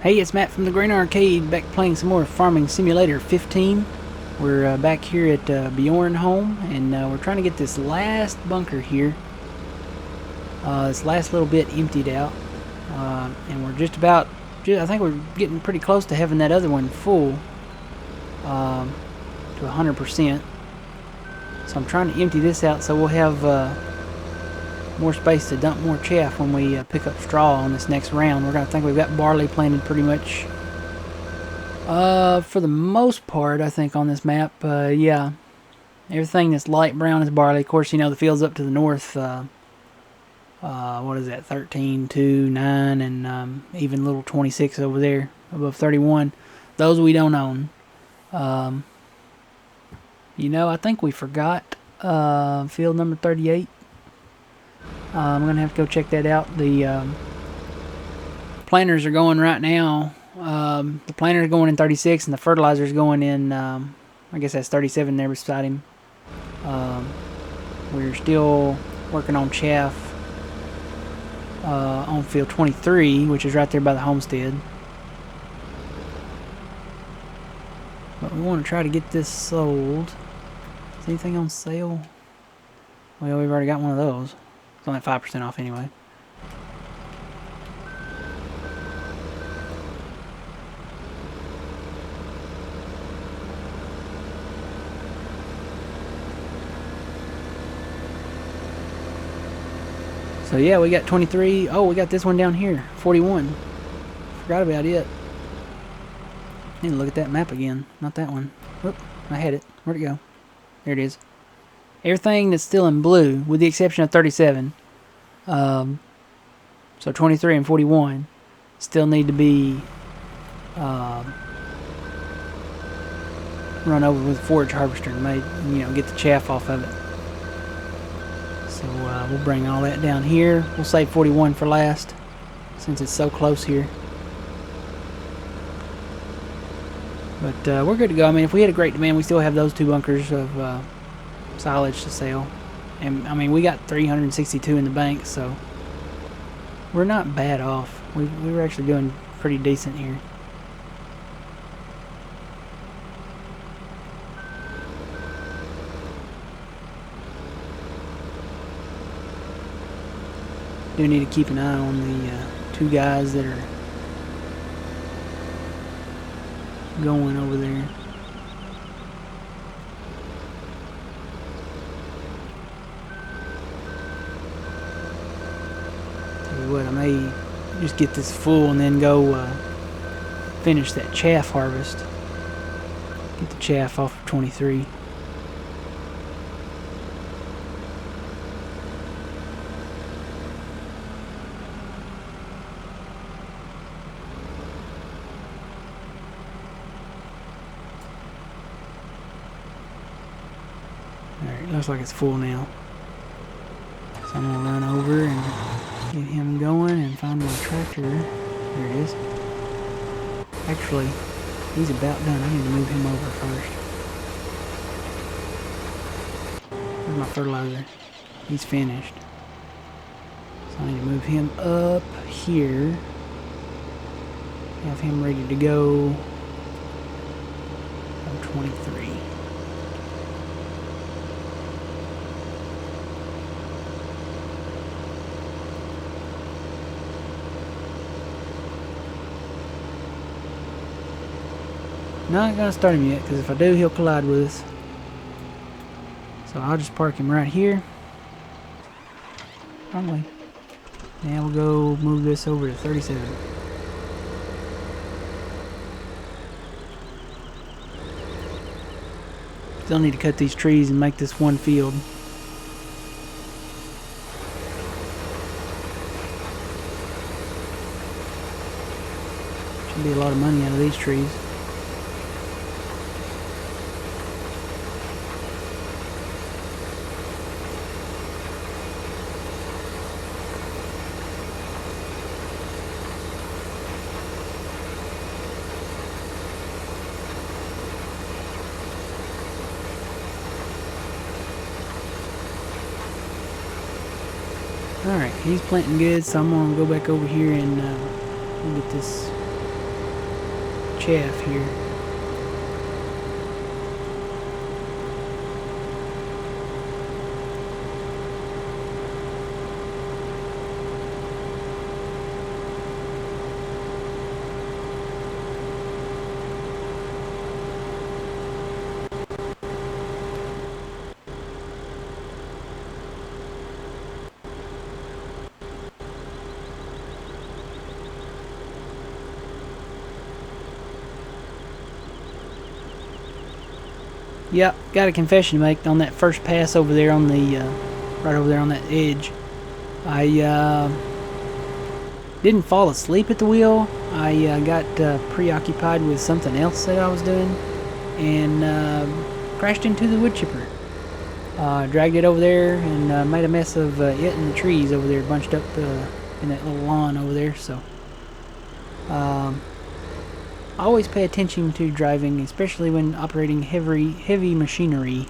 Hey, it's Matt from the Green Arcade, back playing some more Farming Simulator 15. We're back here at Bjornholm, and we're trying to get this last bunker here. This last little bit emptied out, and we're just about, I think we're getting pretty close to having that other one full to 100%. So I'm trying to empty this out so we'll have more space to dump more chaff when we pick up straw on this next round. I think we've got barley planted pretty much for the most part, I think, on this map. Yeah, everything that's light brown is barley. Of course, you know, the fields up to the north, what is that, 13, 2, 9, and even little 26 over there above 31. Those we don't own. You know, I think we forgot field number 38. I'm going to have to go check that out. The planters are going right now. The planter is going in 36, and the fertilizer is going in, I guess that's 37 there beside him. We're still working on chaff on field 23, which is right there by the homestead. But we want to try to get this sold. Is anything on sale? Well, we've already got one of those. It's only 5% off anyway. So yeah, we got 23. Oh, we got this one down here, 41. Forgot about it. Need to look at that map again. Not that one. Whoop, I had it. Where'd it go? There it is. Everything that's still in blue, with the exception of 37. So 23 and 41 still need to be run over with a forage harvester and made, you know, get the chaff off of it. So we'll bring all that down here. We'll save 41 for last, since it's so close here. But we're good to go. I mean, if we had a great demand, we still have those 2 bunkers of silage to sell. And I mean, we got 362 in the bank, so we're not bad off. We were actually doing pretty decent here. Do need to keep an eye on the 2 guys that are going over there. Tell you what, I may just get this full and then go finish that chaff harvest. Get the chaff off of 23. Alright, looks like it's full now. So I'm going to run over and get him going and find my tractor. There it is. Actually, he's about done. I need to move him over first. Where's my fertilizer? He's finished. So I need to move him up here. Have him ready to go on 23. Not gonna start him yet, because if I do, he'll collide with us. So I'll just park him right here. Wrong way. Now we'll go move this over to 37. Still need to cut these trees and make this one field. Should be a lot of money out of these trees. Alright, he's planting good, so I'm going to go back over here and we'll get this chaff here. Yep, got a confession to make on that first pass over there on the, right over there on that edge. I didn't fall asleep at the wheel. I got preoccupied with something else that I was doing and crashed into the wood chipper. Dragged it over there and made a mess of it and the trees over there bunched up in that little lawn over there. So always pay attention to driving, especially when operating heavy machinery.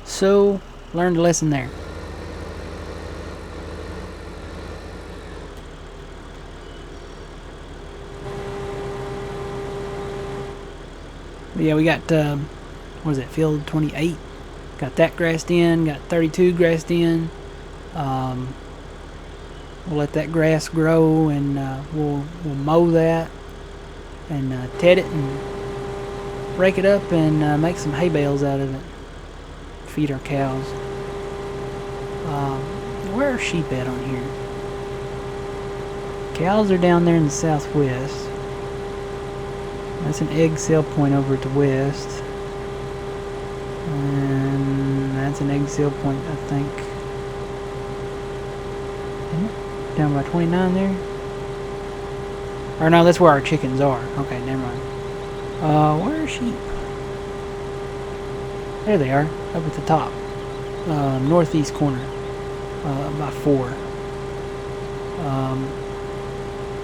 So learned a lesson there. But yeah, we got what is that, field 28? Got that grassed in. Got 32 grassed in. We'll let that grass grow, and we'll mow that and ted it and rake it up and make some hay bales out of it. Feed our cows. Where are sheep at on here? Cows are down there in the southwest. That's an egg sale point over at the west. And that's an egg sale point, I think. Down by 29 there. Or no, that's where our chickens are. Okay, never mind. Where are sheep? There they are, up at the top. Northeast corner. By 4.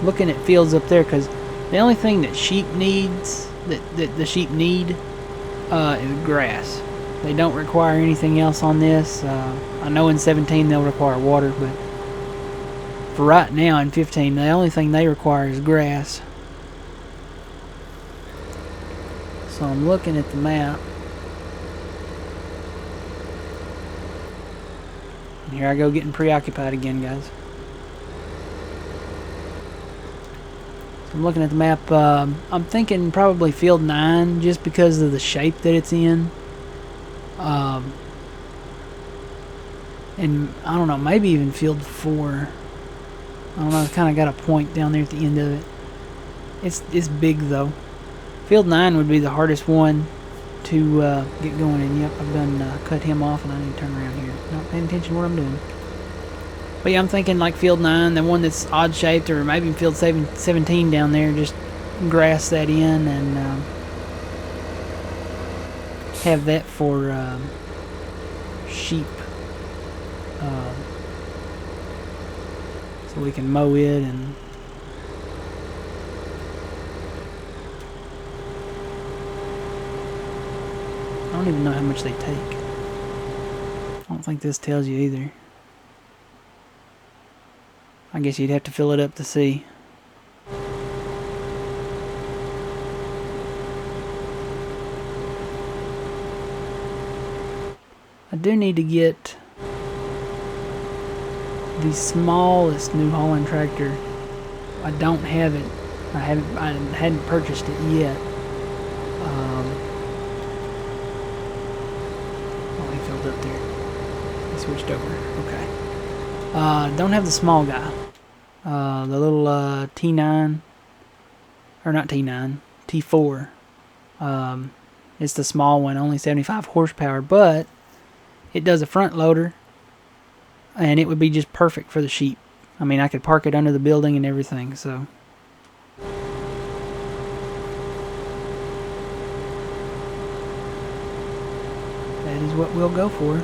Looking at fields up there, because the only thing that sheep needs, that the sheep need, is grass. They don't require anything else on this. I know in 17 they'll require water, but for right now in 15, the only thing they require is grass. So I'm looking at the map. And here I go getting preoccupied again, guys. So I'm looking at the map. I'm thinking probably field 9 just because of the shape that it's in. And I don't know, maybe even field 4. I don't know, it's kind of got a point down there at the end of it. It's big though. Field 9 would be the hardest one to get going in. Yep, I've done cut him off, and I need to turn around here. Not paying attention to what I'm doing. But yeah, I'm thinking like field 9, the one that's odd shaped, or maybe field 17 down there, just grass that in and have that for sheep. So we can mow it and I don't even know how much they take. I don't think this tells you either. I guess you'd have to fill it up to see. I do need to get the smallest New Holland tractor. I don't have it. I hadn't purchased it yet. Oh, he filled up there. He switched over. Okay. Don't have the small guy. The little T9, or not T9, T4. It's the small one, only 75 horsepower, but it does a front loader, and it would be just perfect for the sheep. I mean, I could park it under the building and everything, so. That is what we'll go for.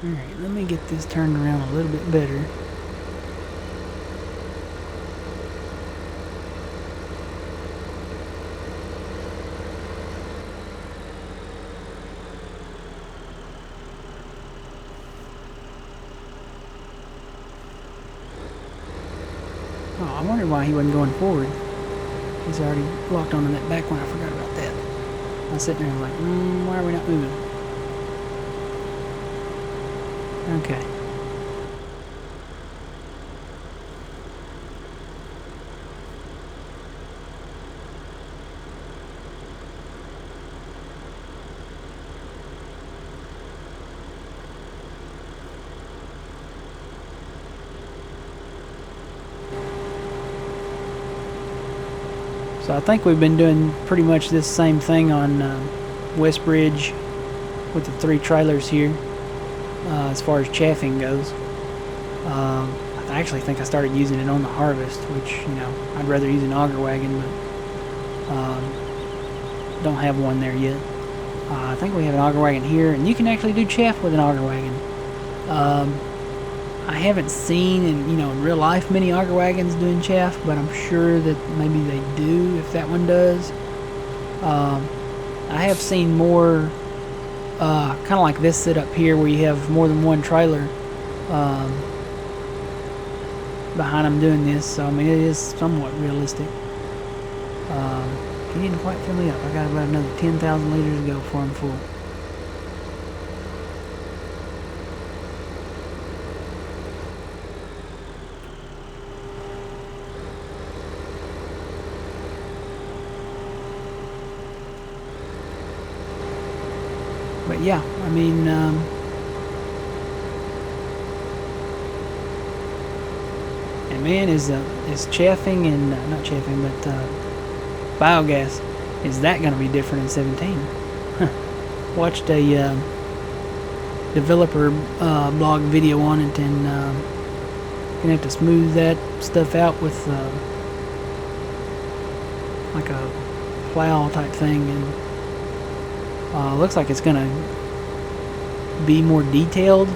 Alright, let me get this turned around a little bit better. wondered why he wasn't going forward. He's already locked onto that back one. I forgot about that. I was sitting there like, why are we not moving? Okay. So I think we've been doing pretty much this same thing on West Bridge with the 3 trailers here as far as chaffing goes. I actually think I started using it on the harvest, which, you know, I'd rather use an auger wagon, but don't have one there yet. I think we have an auger wagon here, and you can actually do chaff with an auger wagon. I haven't seen in real life many auger wagons doing chaff, but I'm sure that maybe they do if that one does. I have seen more kind of like this setup here where you have more than one trailer behind them doing this, so I mean it is somewhat realistic. He didn't quite fill me up. I got about another 10,000 liters to go before I'm full. But yeah, I mean, and man, is chaffing and not chaffing, but biogas, is that going to be different in 17? Watched a developer blog video on it, and gonna have to smooth that stuff out with like a plow type thing, and looks like it's gonna be more detailed.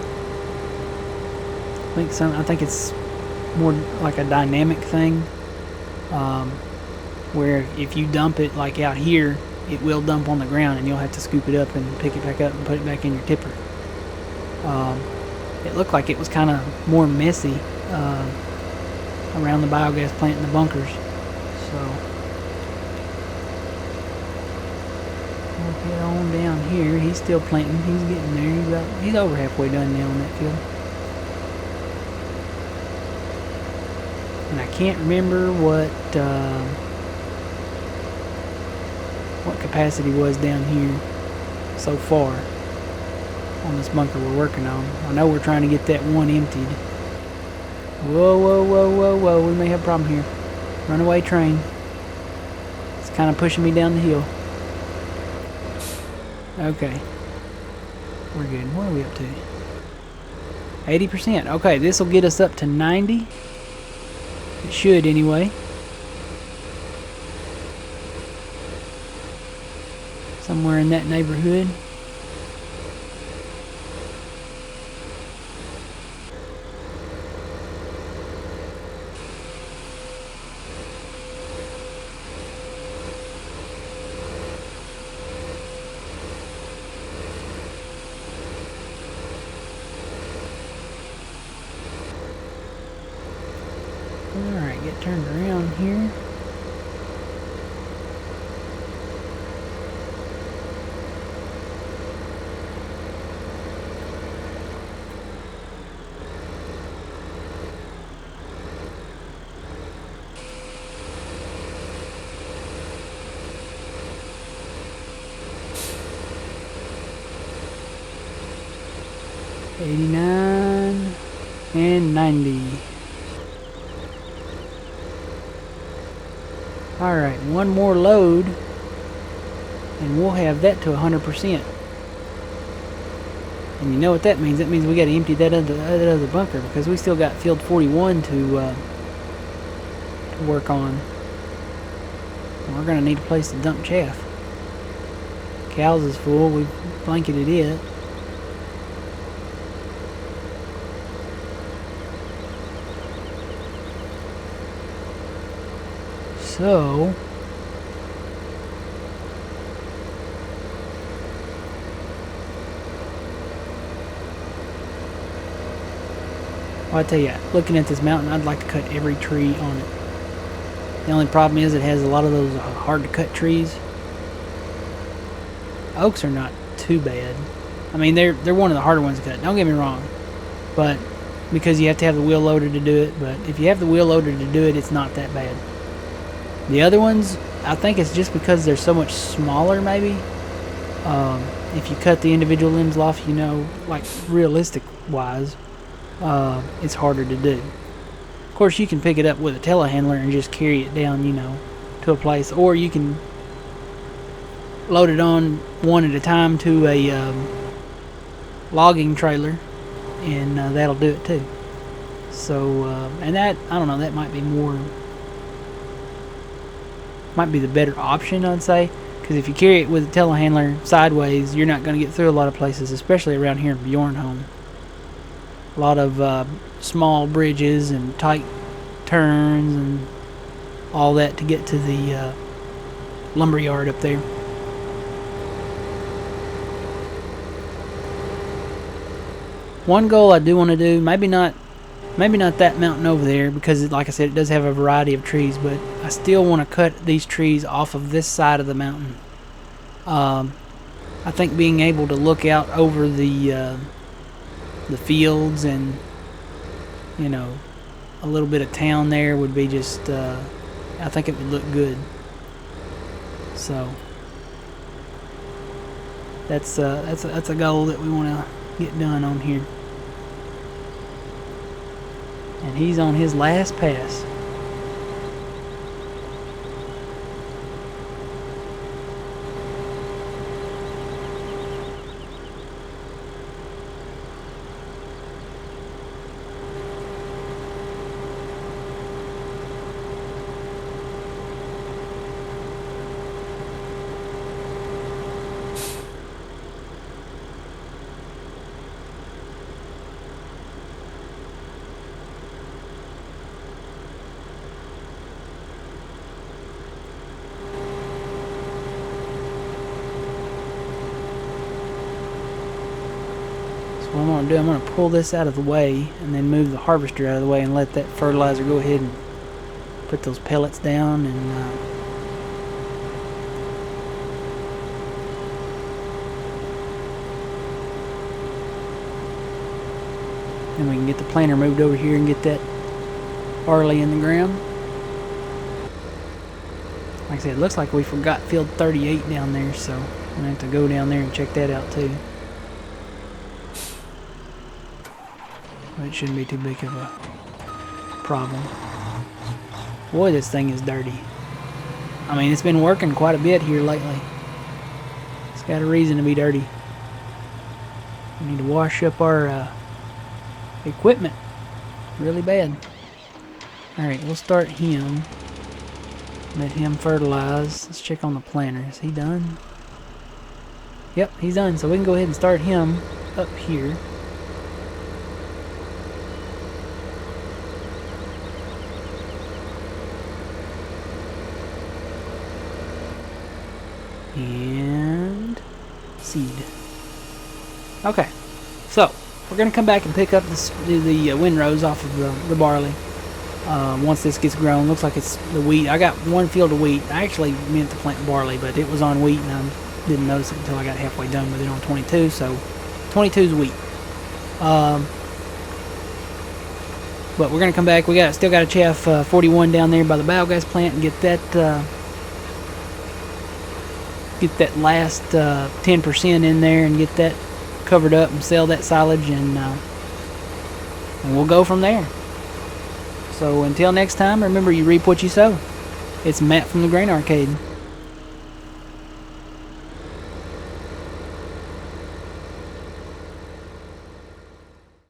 I think it's more like a dynamic thing, where if you dump it like out here, it will dump on the ground, and you'll have to scoop it up and pick it back up and put it back in your tipper. It looked like it was kind of more messy around the biogas plant in the bunkers. So we'll head on down here. He's still planting. He's getting there. He's over halfway done now on that field. And I can't remember what capacity was down here so far on this bunker we're working on. I know we're trying to get that one emptied. Whoa, whoa, whoa, whoa, whoa. We may have a problem here. Runaway train. It's kind of pushing me down the hill. Okay. We're good. What are we up to? 80%. Okay, this will get us up to 90. It should anyway. Somewhere in that neighborhood. Alright, get turned around here. $89 and $90. Alright, one more load and we'll have that to 100%. And you know what that means? That means we got to empty that other bunker, because we still got field 41 to work on. And we're going to need a place to dump chaff. Cows is full. We've blanketed it. So well, I tell you, looking at this mountain, I'd like to cut every tree on it. The only problem is it has a lot of those hard to cut trees. Oaks are not too bad. I mean, they're one of the harder ones to cut. Don't get me wrong, but because you have to have the wheel loader to do it. But if you have the wheel loader to do it, it's not that bad. The other ones, I think it's just because they're so much smaller, maybe. If you cut the individual limbs off, you know, like realistic wise, it's harder to do. Of course, you can pick it up with a telehandler and just carry it down, you know, to a place, or you can load it on one at a time to a logging trailer, and that'll do it too. So, and that, I don't know, that might be the better option, I'd say, because if you carry it with a telehandler sideways, you're not going to get through a lot of places, especially around here in Bjornholm. A lot of small bridges and tight turns and all that to get to the lumber yard up there. One goal I do want to do, maybe not that mountain over there, because like I said, it does have a variety of trees, but I still want to cut these trees off of this side of the mountain. I think being able to look out over the fields and, you know, a little bit of town there would be just, I think it would look good. So that's a goal that we want to get done on here. And he's on his last pass. What I'm going to do, I'm going to pull this out of the way and then move the harvester out of the way and let that fertilizer go ahead and put those pellets down, and then we can get the planter moved over here and get that barley in the ground. Like I said, it looks like we forgot field 38 down there, so I'm going to have to go down there and check that out too. It shouldn't be too big of a problem. Boy, this thing is dirty. I mean, it's been working quite a bit here lately. It's got a reason to be dirty. We need to wash up our equipment really bad. Alright, we'll start him. Let him fertilize. Let's check on the planter. Is he done? Yep, he's done. So we can go ahead and start him up here. And seed. Okay, so we're going to come back and pick up the windrows off of the barley once this gets grown. Looks like it's the wheat. I got one field of wheat. I actually meant to plant barley, but it was on wheat, and I didn't notice it until I got halfway done with it on 22. So 22 is wheat. But we're going to come back. We still got to chaff 41 down there by the biogas plant and get that last 10% in there and get that covered up and sell that silage, and we'll go from there. So until next time, remember, you reap what you sow. It's Matt from the Grain Arcade.